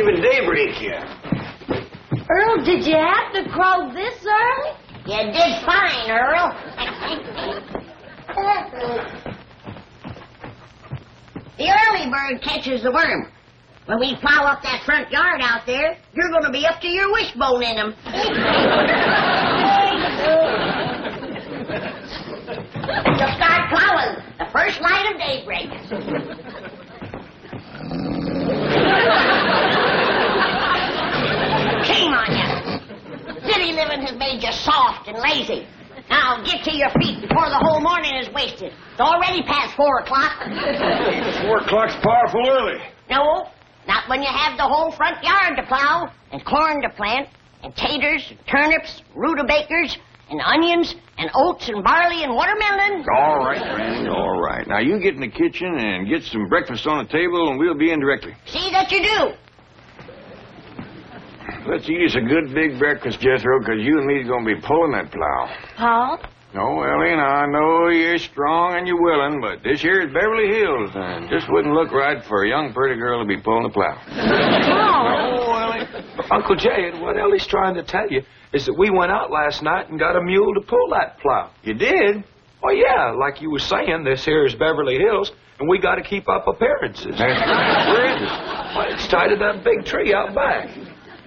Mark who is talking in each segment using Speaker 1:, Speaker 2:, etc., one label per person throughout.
Speaker 1: even daybreak yet.
Speaker 2: Earl, did you have to crow this early?
Speaker 3: You did fine, Earl. The early bird catches the worm. When we plow up that front yard out there, you're going to be up to your wishbone in them. You'll start plowing the first light of daybreak. Shame on you. City living has made you soft and lazy. Now get to your feet before the whole morning is wasted. It's already past 4 o'clock.
Speaker 1: 4 o'clock's powerful early.
Speaker 3: No, not when you have the whole front yard to plow, and corn to plant, and taters, and turnips, rutabagas, and onions, and oats, and barley, and watermelon.
Speaker 1: All right, Granny, all right. Now, you get in the kitchen and get some breakfast on the table, and we'll be in directly.
Speaker 3: See that you do.
Speaker 1: Let's eat us a good big breakfast, Jethro, because you and me's going to be pulling that plow.
Speaker 2: Paul?
Speaker 1: No, Ellie, I know you're strong and you're willing, but this here is Beverly Hills, and just wouldn't look right for a young pretty girl to be pulling the plow.
Speaker 2: Paul?
Speaker 1: Oh, Ellie.
Speaker 4: Uncle Jay, what Ellie's trying to tell you is that we went out last night and got a mule to pull that plow.
Speaker 1: You did?
Speaker 4: Oh, yeah, like you were saying, this here is Beverly Hills, and we got to keep up appearances.
Speaker 1: Where is it?
Speaker 4: Well, it's tied to that big tree out back.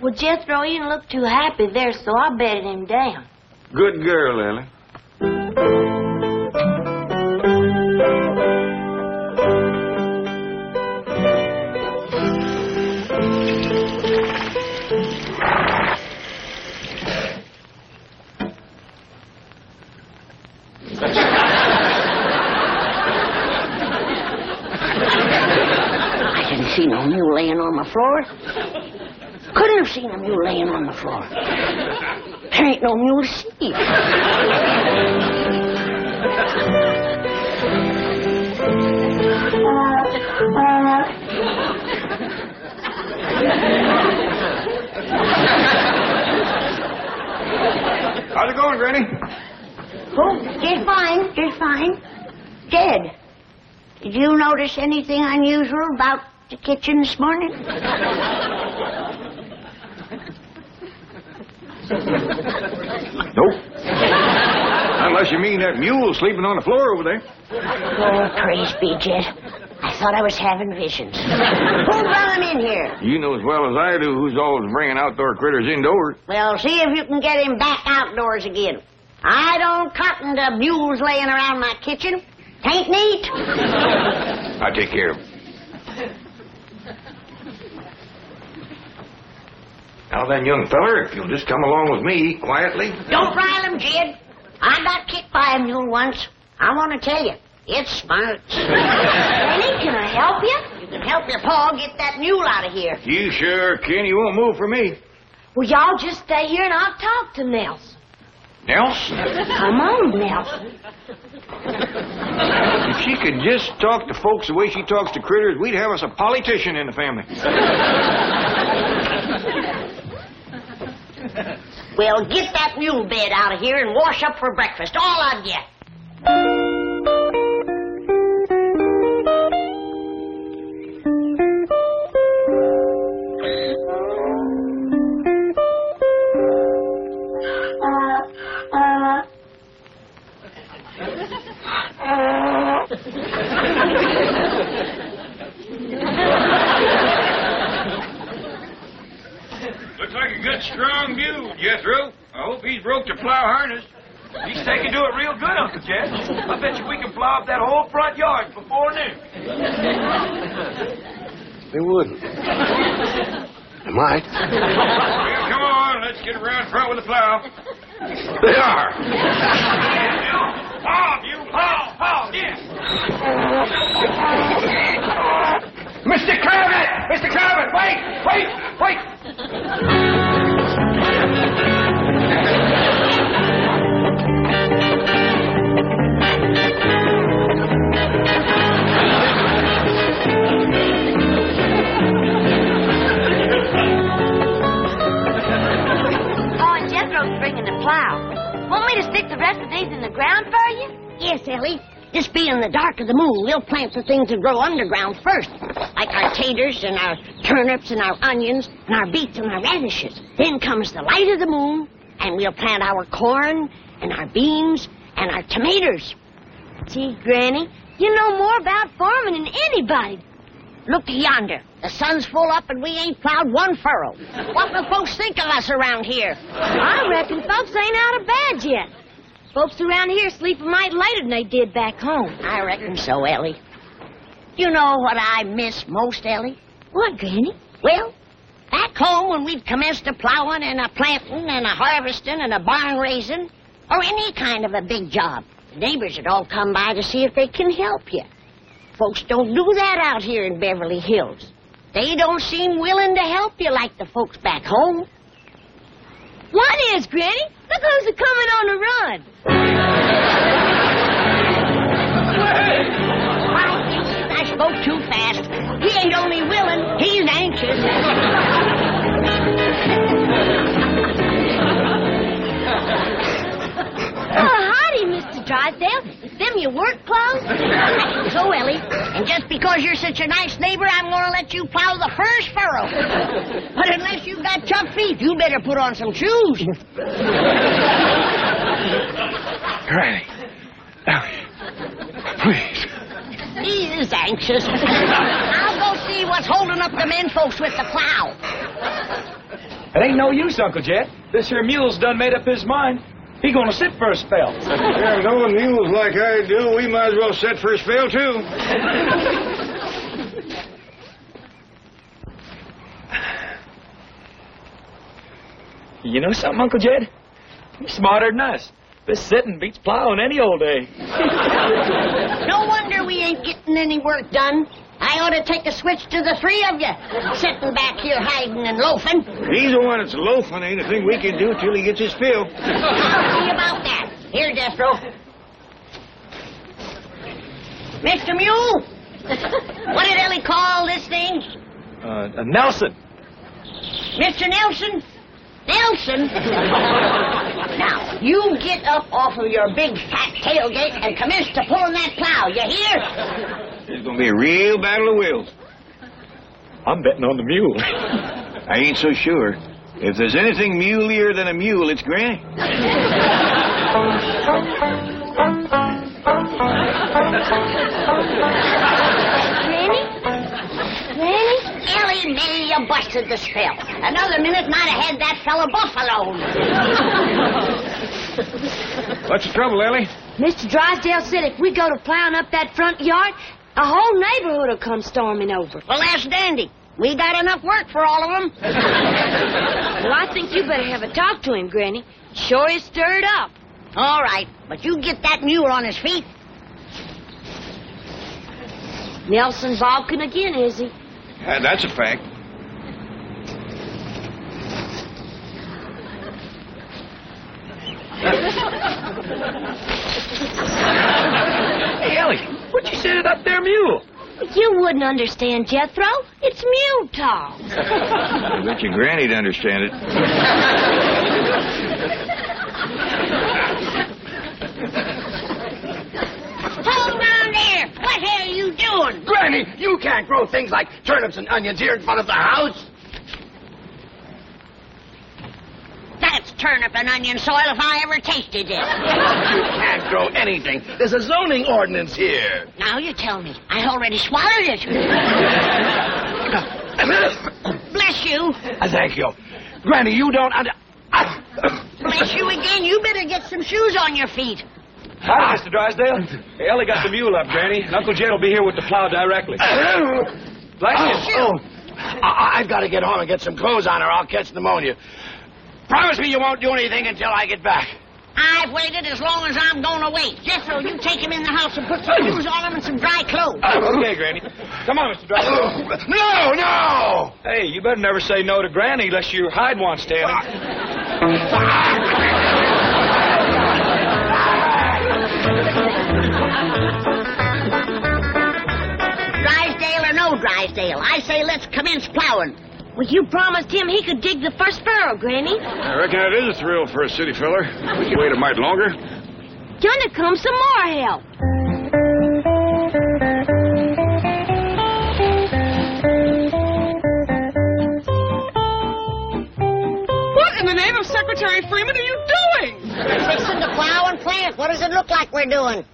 Speaker 2: Well, Jethro, he didn't look too happy there, so I bedded him down.
Speaker 1: Good girl, Ellie.
Speaker 3: I didn't see no mule laying on the floor. Couldn't have seen a mule laying on the floor. There ain't no mule to see.
Speaker 1: How's it going, Granny?
Speaker 3: Oh, just fine, just fine. Jed, did you notice anything unusual about the kitchen this morning?
Speaker 1: Nope. Unless you mean that mule sleeping on the floor over there.
Speaker 3: Oh, praise be, Jed. I thought I was having visions. Who brought him in here?
Speaker 1: You know as well as I do who's always bringing outdoor critters indoors.
Speaker 3: Well, see if you can get him back outdoors again. I don't cotton to mules laying around my kitchen. Tain't neat.
Speaker 1: I take care of him. Now then, young feller, if you'll just come along with me quietly.
Speaker 3: Don't rile him, Jed. I got kicked by a mule once. I want to tell you, it's smart.
Speaker 2: Granny, can I help you?
Speaker 3: You can help your pa get that mule out of here.
Speaker 1: You sure can. You won't move for me.
Speaker 2: Well, y'all just stay here and I'll talk to Nelson.
Speaker 1: Nelson?
Speaker 2: Come on, Nelson.
Speaker 1: If she could just talk to folks the way she talks to critters, we'd have us a politician in the family.
Speaker 3: Well, get that mule bed out of here and wash up for breakfast, all of you.
Speaker 1: Looks like a good, strong mule, Jethro. I hope he's broke the plow harness.
Speaker 4: He's taking to it real good, Uncle Jed. I bet you we can plow up that whole front yard before noon.
Speaker 5: They wouldn't. They might.
Speaker 1: Well, come on, let's get around front with the plow.
Speaker 5: They are.
Speaker 1: Paw, you paw, yes. Mr. Cravat! Mr. Cravat, wait!
Speaker 2: Bringing the plow. Want me to stick the rest of these in the ground for you?
Speaker 3: Yes, Ellie. This being the dark of the moon, we'll plant the things that grow underground first, like our taters and our turnips and our onions and our beets and our radishes. Then comes the light of the moon, and we'll plant our corn and our beans and our tomatoes.
Speaker 2: Gee, Granny, you know more about farming than anybody.
Speaker 3: Look yonder. The sun's full up and we ain't plowed one furrow. What will folks think of us around here?
Speaker 2: I reckon folks ain't out of bed yet. Folks around here sleep a mite later than they did back home.
Speaker 3: I reckon so, Ellie. You know what I miss most, Ellie?
Speaker 2: What, Granny?
Speaker 3: Well, back home when we've commenced a plowing and a planting and a harvesting and a barn raising, or any kind of a big job, the neighbors would all come by to see if they can help you. Folks don't do that out here in Beverly Hills. They don't seem willing to help you like the folks back home.
Speaker 2: What is, Granny? Look who's coming on the run.
Speaker 3: I spoke too fast. He ain't only willing, he's anxious.
Speaker 2: Oh, howdy, Mr. Drysdale. Is them your work clothes?
Speaker 3: So, Ellie, and just because you're such a nice neighbor, I'm going to let you plow the first furrow. But unless you've got tough feet, you better put on some shoes.
Speaker 4: Granny. Ellie. Please.
Speaker 3: He is anxious. I'll go see what's holding up the men folks with the plow.
Speaker 4: It ain't no use, Uncle Jed. This here mule's done made up his mind. He gonna sit for a spell.
Speaker 1: Yeah, knowing mules like I do, we might as well set for a spell, too.
Speaker 4: You know something, Uncle Jed? You're smarter than us. This sitting beats plowing any old day.
Speaker 3: No wonder we ain't getting any work done. I ought to take a switch to the three of you, sitting back here hiding and loafing.
Speaker 1: He's the one that's loafing. Ain't a thing we can do till he gets his fill.
Speaker 3: I'll see about that. Here, Jethro. Mr. Mule, what did Ellie call this thing?
Speaker 4: Nelson.
Speaker 3: Mr. Nelson? Nelson? Now, you get up off of your big fat tailgate and commence to pulling that plow, you hear?
Speaker 1: There's gonna be a real battle of wills.
Speaker 4: I'm betting on the mule.
Speaker 1: I ain't so sure. If there's anything muleier than a mule, it's Granny.
Speaker 2: Granny?
Speaker 3: Ellie, May, you busted the spell. Another minute and I'd have had that fella buffaloed.
Speaker 1: What's the trouble, Ellie?
Speaker 2: Mr. Drysdale said if we go to plowing up that front yard, a whole neighborhood will come storming over.
Speaker 3: Well, that's dandy. We got enough work for all of them.
Speaker 2: Well, I think you better have a talk to him, Granny. Sure is stirred up.
Speaker 3: All right, but you get that mule on his feet.
Speaker 2: Nelson balking again, is he?
Speaker 1: That's a fact.
Speaker 4: Hey, Ellie, what you said up there, mule?
Speaker 2: You wouldn't understand, Jethro. It's mule talk.
Speaker 1: I bet your Granny'd understand it.
Speaker 3: Hold on there. What are you doing?
Speaker 5: Granny, you can't grow things like turnips and onions here in front of the house.
Speaker 3: That's turnip and onion soil if I ever tasted it.
Speaker 5: You can't grow anything. There's a zoning ordinance here.
Speaker 3: Now you tell me. I already swallowed it. Bless you.
Speaker 5: Thank you. Granny, you don't
Speaker 3: Bless you again. You better get some shoes on your feet.
Speaker 4: Hi, Mr. Drysdale. Hey, Ellie got the mule up, Granny, and Uncle Jed will be here with the plow directly. Bless you.
Speaker 5: I've got to get home and get some clothes on or I'll catch pneumonia. Promise me you won't do anything until I get back.
Speaker 3: I've waited as long as I'm going to wait. Jethro, you take him in the house and put some shoes on him and some dry clothes.
Speaker 4: Okay, Granny. Come on, Mr. Drysdale.
Speaker 5: No!
Speaker 4: Hey, you better never say no to Granny unless you hide one standing.
Speaker 3: Drysdale or no Drysdale, I say let's commence plowing.
Speaker 2: Well, you promised him he could dig the first furrow, Granny.
Speaker 1: I reckon that is a thrill for a city feller. We can wait a mite longer.
Speaker 2: Gonna come some more help.
Speaker 6: Secretary Freeman are you doing?
Speaker 3: Fixing to plow and plant. What does it look like we're doing?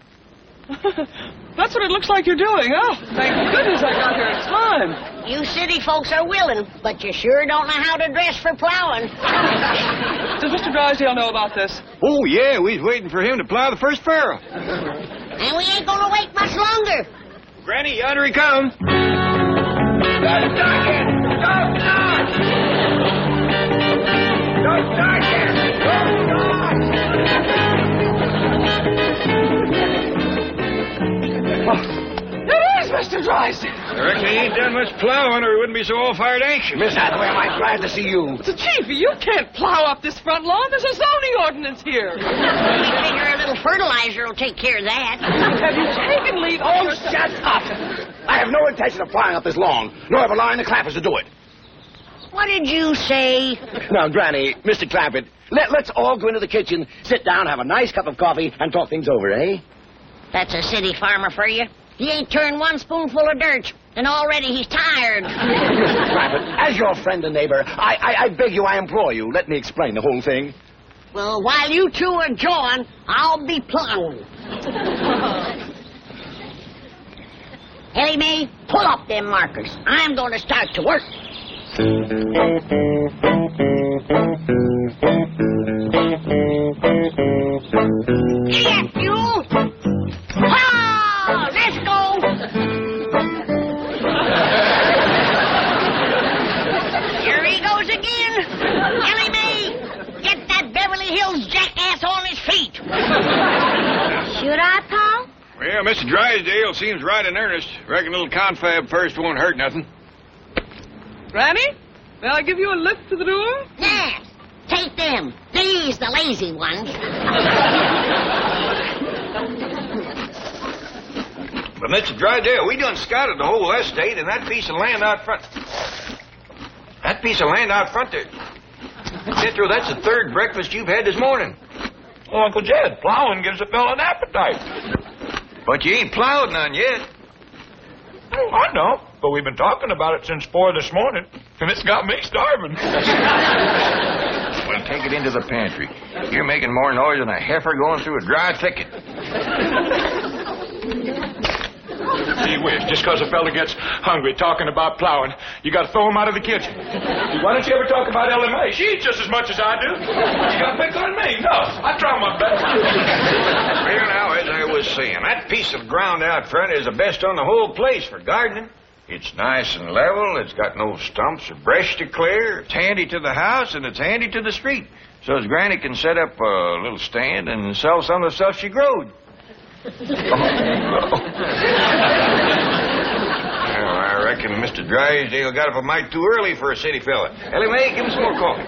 Speaker 6: That's what it looks like you're doing. Oh, thank goodness I got here in time.
Speaker 3: You city folks are willing, but you sure don't know how to dress for plowing.
Speaker 6: Does Mr. Drysdale know about this?
Speaker 1: Oh, yeah, we was waiting for him to plow the first furrow.
Speaker 3: And we ain't gonna wait much longer.
Speaker 1: Granny, yonder he comes.
Speaker 5: Don't start it! Don't start! Don't start it! Don't start!
Speaker 6: It is Mr. Drysdale.
Speaker 1: I reckon he ain't done much plowing or he wouldn't be so all-fired anxious.
Speaker 5: Miss Hathaway, I'm glad to see you.
Speaker 6: So, Chief, you can't plow up this front lawn. There's a zoning ordinance here.
Speaker 3: We figure a little fertilizer will take care of that.
Speaker 6: Have you taken leave?
Speaker 5: Oh, shut up! I have no intention of plowing up this lawn, nor have allowing the clappers to do it.
Speaker 3: What did you say?
Speaker 5: Now, Granny, Mr. Clampett, let's all go into the kitchen, sit down, have a nice cup of coffee, and talk things over, eh?
Speaker 3: That's a city farmer for you. He ain't turned one spoonful of dirt, and already he's tired.
Speaker 5: Mr. Clampett, as your friend and neighbor, I beg you, I implore you, let me explain the whole thing.
Speaker 3: Well, while you two are jawing, I'll be plowing. Ellie Mae, pull up them markers. I'm going to start to work. Giddy up, mule! Ah, let's go! Here he goes again. Ellie Mae, get that Beverly Hills jackass on his feet.
Speaker 2: Should I, Pa?
Speaker 1: Well, Mr. Drysdale seems right in earnest. Reckon a little confab first won't hurt nothing.
Speaker 6: Granny, may I give you a lift to the door?
Speaker 3: Yeah, take them. These the lazy ones.
Speaker 1: But, Mr. Drysdale, we done scouted the whole estate and that piece of land out front. That piece of land out front there. Jethro, that's the third breakfast you've had this morning.
Speaker 7: Well, Uncle Jed, plowing gives a fellow an appetite.
Speaker 1: But you ain't plowed none yet.
Speaker 7: Oh, I know, but we've been talking about it since 4 this morning, and it's got me starving.
Speaker 1: Well, take it into the pantry. You're making more noise than a heifer going through a dry thicket.
Speaker 7: Gee whiz, just because a fella gets hungry talking about plowing, you got to throw him out of the kitchen. Why don't you ever talk about Ellie Mae? She eats just as much as I do. You got to pick on me. No, I try my best.
Speaker 1: Well, now, as I was saying, that piece of ground out front is the best on the whole place for gardening. It's nice and level. It's got no stumps or brush to clear. It's handy to the house, and it's handy to the street. So as Granny can set up a little stand and sell some of the stuff she growed. Well, I reckon Mr. Drysdale got up a mite too early for a city fella. Ellie Mae, give him some more coffee.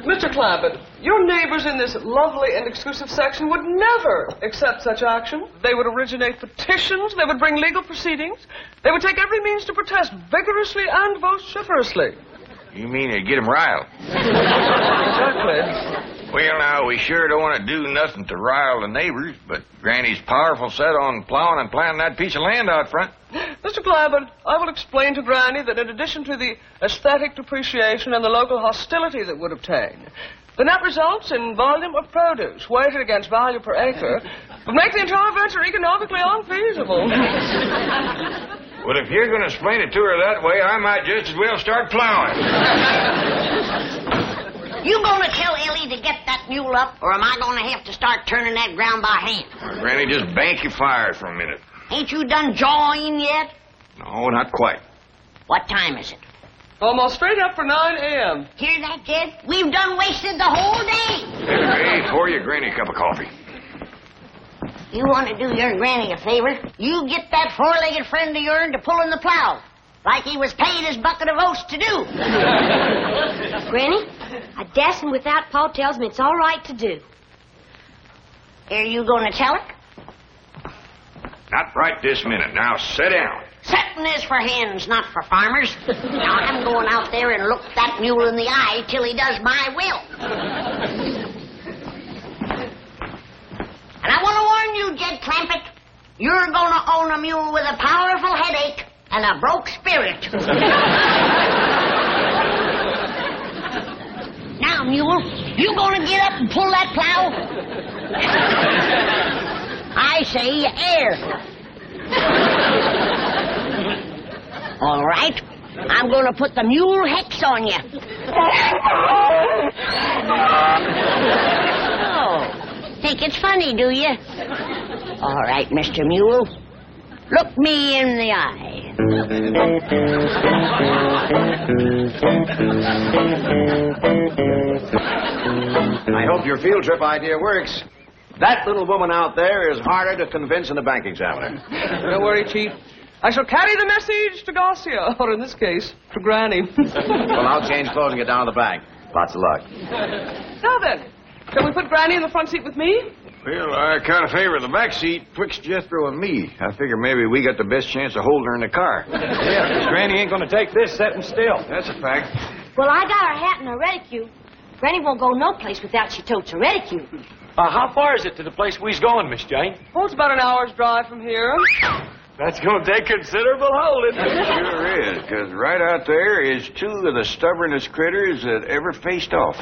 Speaker 6: Mr. Clampett, your neighbors in this lovely and exclusive section would never accept such action. They would originate petitions. They would bring legal proceedings. They would take every means to protest vigorously and vociferously.
Speaker 1: You mean to get him riled?
Speaker 6: Exactly.
Speaker 1: Well, now, we sure don't want to do nothing to rile the neighbors, but Granny's powerful set on plowing and planting that piece of land out front.
Speaker 6: Mr. Clampett, I will explain to Granny that in addition to the aesthetic depreciation and the local hostility that would obtain, the net results in volume of produce weighted against value per acre would make the entire venture economically unfeasible.
Speaker 1: Well, if you're going to explain it to her that way, I might just as well start plowing.
Speaker 3: You gonna tell Ellie to get that mule up, or am I gonna have to start turning that ground by hand?
Speaker 1: Granny, just bank your fire for a minute.
Speaker 3: Ain't you done jawing yet?
Speaker 1: No, not quite.
Speaker 3: What time is it?
Speaker 6: Almost straight up for 9 a.m.
Speaker 3: Hear that, Jed? We've done wasted the whole day.
Speaker 1: Hey, pour your Granny a cup of coffee.
Speaker 3: You want to do your Granny a favor? You get that four-legged friend of yours to pull in the plow, like he was paid his bucket of oats to do.
Speaker 2: Granny, a dashing without Pa tells me it's all right to do.
Speaker 3: Are you going to tell her?
Speaker 1: Not right this minute. Now, sit down.
Speaker 3: Setting is for hens, not for farmers. Now, I'm going out there and look that mule in the eye till he does my will. And I want to warn you, Jed Clampett, you're going to own a mule with a powerful headache and a broke spirit. Now, mule, You gonna get up and pull that plow? I say air. All right. I'm gonna put the mule hex on you. Oh, think it's funny, do you? All right, Mr. Mule. Look me in the eye.
Speaker 5: I hope your field trip idea works. That little woman out there is harder to convince than a bank examiner.
Speaker 6: Don't worry, Chief. I shall carry the message to Garcia, or in this case, to Granny.
Speaker 5: Well, I'll change clothes and get down to the bank. Lots of luck.
Speaker 6: Now then, shall we put Granny in the front seat with me?
Speaker 1: Well, I kind of favor the back seat twixt Jethro and me. I figure maybe we got the best chance of holding her in the car.
Speaker 4: Yeah, because Granny ain't going to take this sitting still.
Speaker 1: That's a fact.
Speaker 2: Well, I got her hat and her reticule. Granny won't go no place without she totes her reticule.
Speaker 4: How far is it to the place we's going, Miss Jane?
Speaker 6: Oh, it's about an hour's drive from here.
Speaker 4: That's going to take considerable holding.
Speaker 1: It sure is, because right out there is two of the stubbornest critters that ever faced off.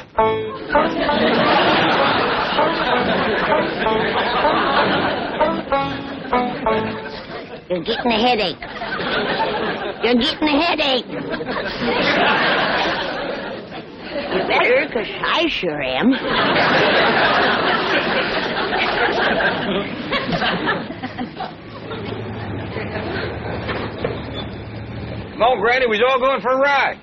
Speaker 3: You're getting a headache. You're getting a headache. You better, because I sure am.
Speaker 1: Come on, Granny, we's all going for a ride.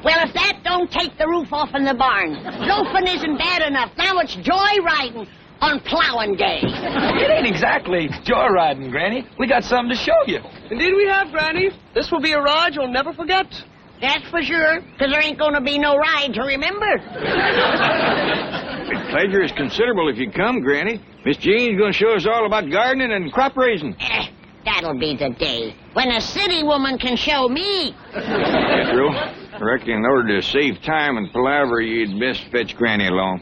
Speaker 3: Well, if that don't take the roof off in the barn. Loafing isn't bad enough. Now it's joyriding on plowing day.
Speaker 4: It ain't exactly joyriding, Granny. We got something to show you.
Speaker 6: Indeed we have, Granny. This will be a ride you'll never forget.
Speaker 3: That's for sure, because there ain't going to be no ride to remember.
Speaker 1: The pleasure is considerable if you come, Granny. Miss Jean's going to show us all about gardening and crop raising.
Speaker 3: That'll be the day when a city woman can show me.
Speaker 1: Jethro, I reckon in order to save time and palaver, you'd best fetch Granny along.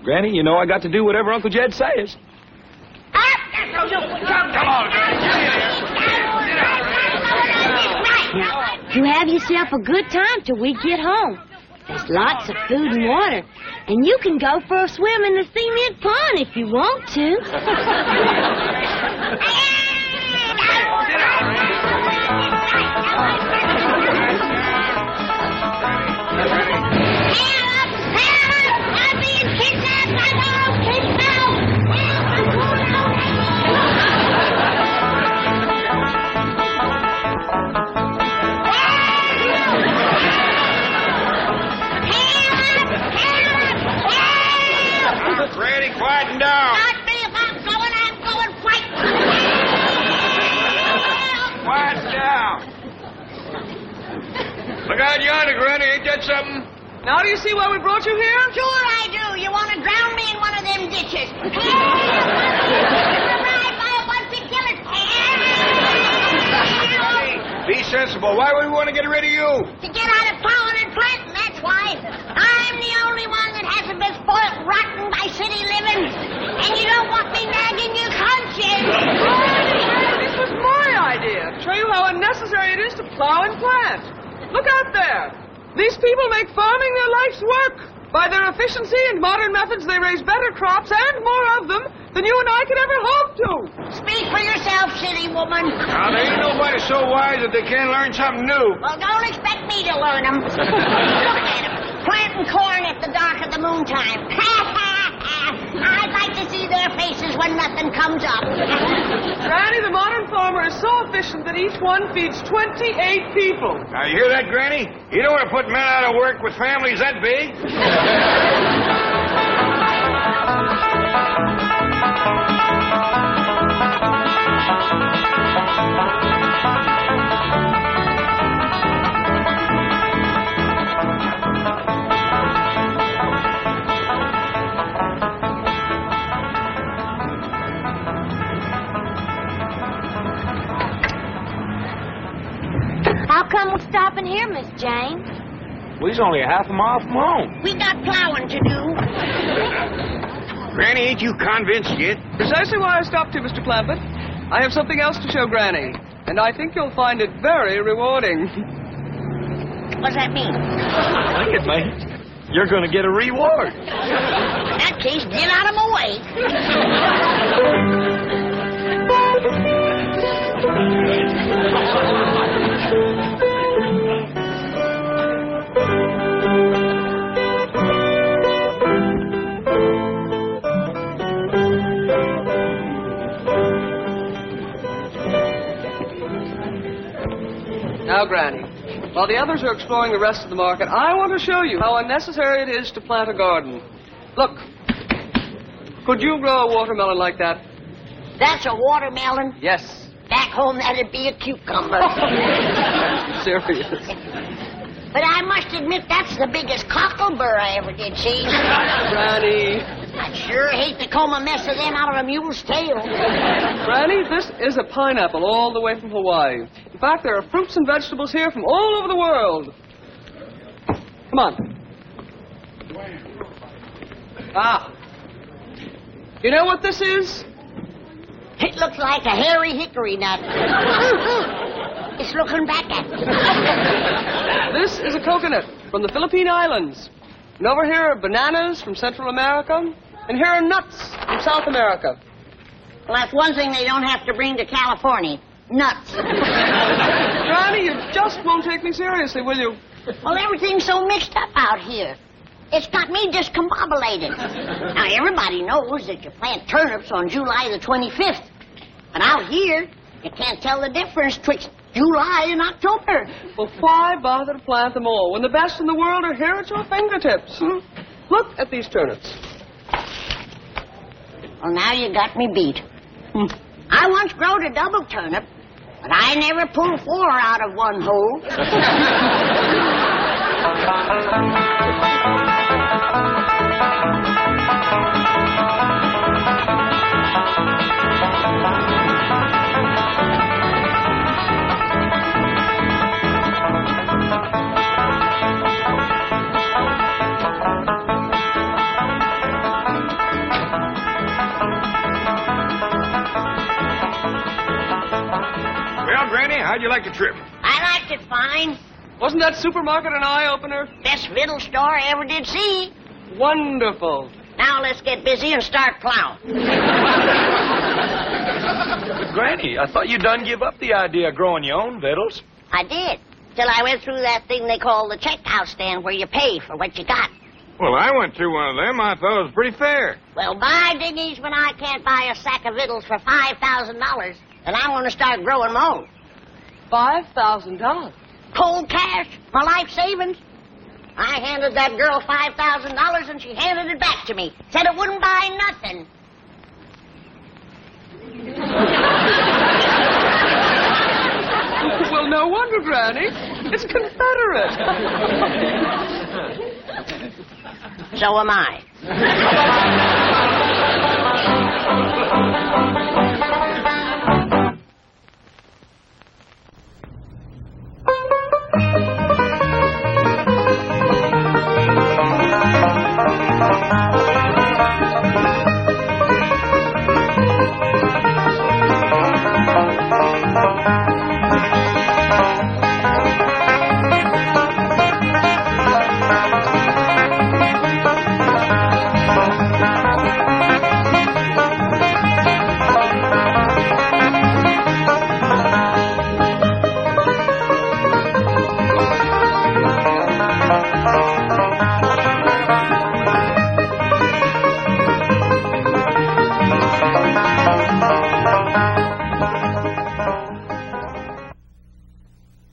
Speaker 4: Granny, you know I got to do whatever Uncle Jed says.
Speaker 1: Come on, Granny.
Speaker 2: You have yourself a good time till we get home. There's lots of food and water, and you can go for a swim in the cement pond if you want to.
Speaker 3: I'm being kidnapped! I'm all kidnapped!
Speaker 1: Granny, quieten down.
Speaker 3: Not me if I'm going fight.
Speaker 1: Quiet down. Look out yonder, Granny. Ain't that something?
Speaker 6: Now do you see why we brought you here?
Speaker 3: Sure I do. You want to drown me in one of them ditches. Surrounded by a bunch of killers.
Speaker 1: Be sensible. Why would we want to get rid of you?
Speaker 3: To get out of plowing and planting, that's why. I'm the only one that hasn't been spoiled rotten by city living. And you don't want me nagging your conscience.
Speaker 6: This was my idea. To show you how unnecessary it is to plow and plant. Look out there. These people make farming their life's work. By their efficiency and modern methods, they raise better crops and more of them than you and I could ever hope to.
Speaker 3: Speak for yourself, city woman.
Speaker 1: Now, there ain't nobody so wise that they can't learn something new.
Speaker 3: Well, don't expect me to learn them. Look at them, planting corn at the dark of the moontime. I'd like to see their faces when nothing comes up.
Speaker 6: Granny, the modern farmer is so efficient that each one feeds 28 people.
Speaker 1: Now, you hear that, Granny? You don't want to put men out of work with families that big.
Speaker 2: How come we're stopping here, Miss Jane?
Speaker 4: We's only a half a mile from home.
Speaker 3: We got plowing to do.
Speaker 1: Granny, ain't you convinced yet?
Speaker 6: Precisely why I stopped you, Mr. Clampett. I have something else to show Granny, and I think you'll find it very rewarding.
Speaker 3: What's that mean?
Speaker 4: I think it may.
Speaker 8: you're going to get a reward.
Speaker 3: In that case, get out of my way.
Speaker 6: Now, Granny, while the others are exploring the rest of the market, I want to show you how unnecessary it is to plant a garden. Look, could you grow a watermelon like that?
Speaker 3: That's a watermelon?
Speaker 6: Yes.
Speaker 3: Back home, that'd be a cucumber.
Speaker 6: Serious.
Speaker 3: But I must admit, that's the biggest cockleburr I ever did see.
Speaker 6: Granny.
Speaker 3: I'd sure hate to comb a mess of them out of a mule's tail.
Speaker 6: Granny, this is a pineapple all the way from Hawaii. In fact, there are fruits and vegetables here from all over the world. Come on. Ah. You know what this is?
Speaker 3: It looks like a hairy hickory nut. It's looking back at me.
Speaker 6: This is a coconut from the Philippine Islands. And over here are bananas from Central America. And here are nuts from South America.
Speaker 3: Well, that's one thing they don't have to bring to California. Nuts.
Speaker 6: Granny, you just won't take me seriously, will you?
Speaker 3: Well, everything's so mixed up out here. It's got me discombobulated. Now, everybody knows that you plant turnips on July the 25th. But out here, you can't tell the difference betwixt July and October.
Speaker 6: Well, why bother to plant them all when the best in the world are here at your fingertips? Look at these turnips.
Speaker 3: Well, now you got me beat. I once growed a double turnip, but I never pulled 4 out of one hole.
Speaker 1: Well, Granny, how'd you like the trip?
Speaker 3: I liked it fine.
Speaker 6: Wasn't that supermarket an eye-opener?
Speaker 3: Best fiddle store I ever did see.
Speaker 6: Wonderful.
Speaker 3: Now let's get busy and start plowing.
Speaker 8: But, Granny, I thought you done give up the idea of growing your own victuals.
Speaker 3: I did, till I went through that thing they call the checkout stand where you pay for what you got.
Speaker 1: Well, I went through one of them. I thought it was pretty fair.
Speaker 3: Well, by dingies, when I can't buy a sack of victuals for $5,000, then I'm going to start growing my own.
Speaker 6: $5,000?
Speaker 3: Cold cash, my life savings. I handed that girl $5,000 and she handed it back to me. Said it wouldn't buy nothing.
Speaker 6: Well, no wonder, Granny. It's Confederate.
Speaker 3: So am I.